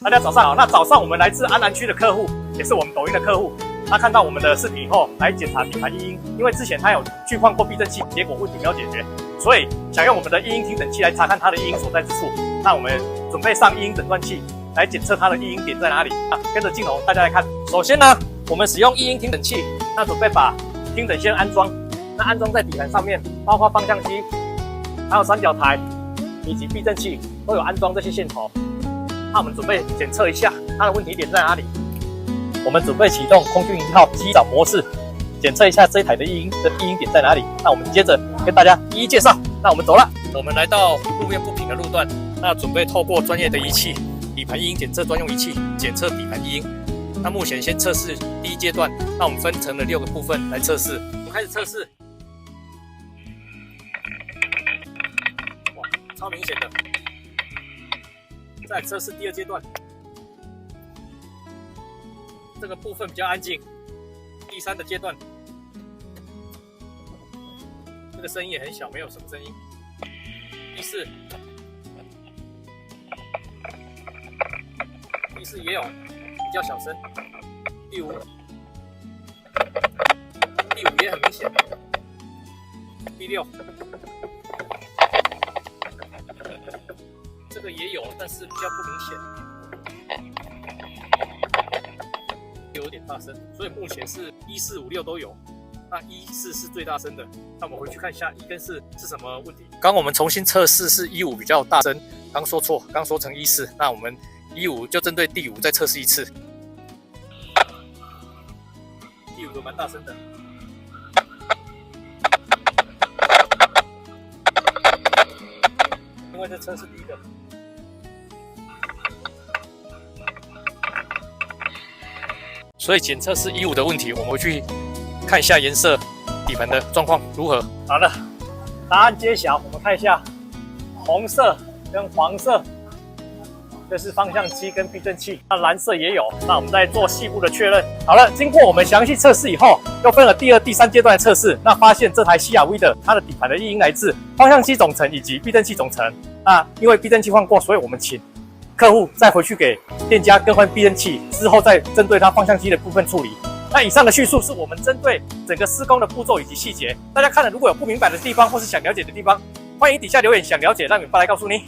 大家早上好。那早上我们来自安南区的客户，也是我们抖音的客户，他看到我们的视频以后来检查底盘异音，因为之前他有去换过避震器，结果问题没有解决，所以想用我们的异音听诊器来查看它的异音所在之处。那我们准备上异音诊断器来检测它的异音点在哪里。跟着镜头大家来看。首先呢，我们使用异音听诊器，那准备把听诊线安装。那安装在底盘上面，包括方向机，还有三角台以及避震器都有安装这些线头。那我们准备检测一下它的问题点在哪里。我们准备启动空军1号机长模式，检测一下这一台的异音点在哪里。那我们接着跟大家一一介绍。那我们走了，我们来到路面不平的路段，那准备透过专业的仪器，底盘异音检测专用仪器检测底盘异音。那目前先测试第一阶段，那我们分成了6个部分来测试。我们开始测试，哇，超明显的。再来测试第2阶段，这个部分比较安静。第3个阶段，这个声音也很小，没有什么声音。第4也有比较小声。第5也很明显。第6这个也有，但是比较不明显，有点大声，所以目前是1、4、5、6都有。那1、4是最大声的。那我们回去看一下1跟4是什么问题。刚我们重新测试是1、5比较大声，刚说错，刚说成1、4。那我们1、5就针对第5再测试一次。第5个蛮大声的。因为这车是第1个。所以检测是1、5的问题，我们回去看一下颜色底盘的状况如何。好了，答案揭晓，我们看一下红色跟黄色，这是方向机跟避震器，那蓝色也有。那我们再做细部的确认。好了，经过我们详细测试以后，又分了第2、第3阶段的测试，那发现这台CR-V的它的底盘的异音来自方向机总成以及避震器总成。那因为避震器换过，所以我们请客户再回去给店家更换避震器，之后再针对它方向机的部分处理。那以上的叙述是我们针对整个施工的步骤以及细节，大家看了如果有不明白的地方或是想了解的地方，欢迎底下留言想了解，让米爸来告诉你。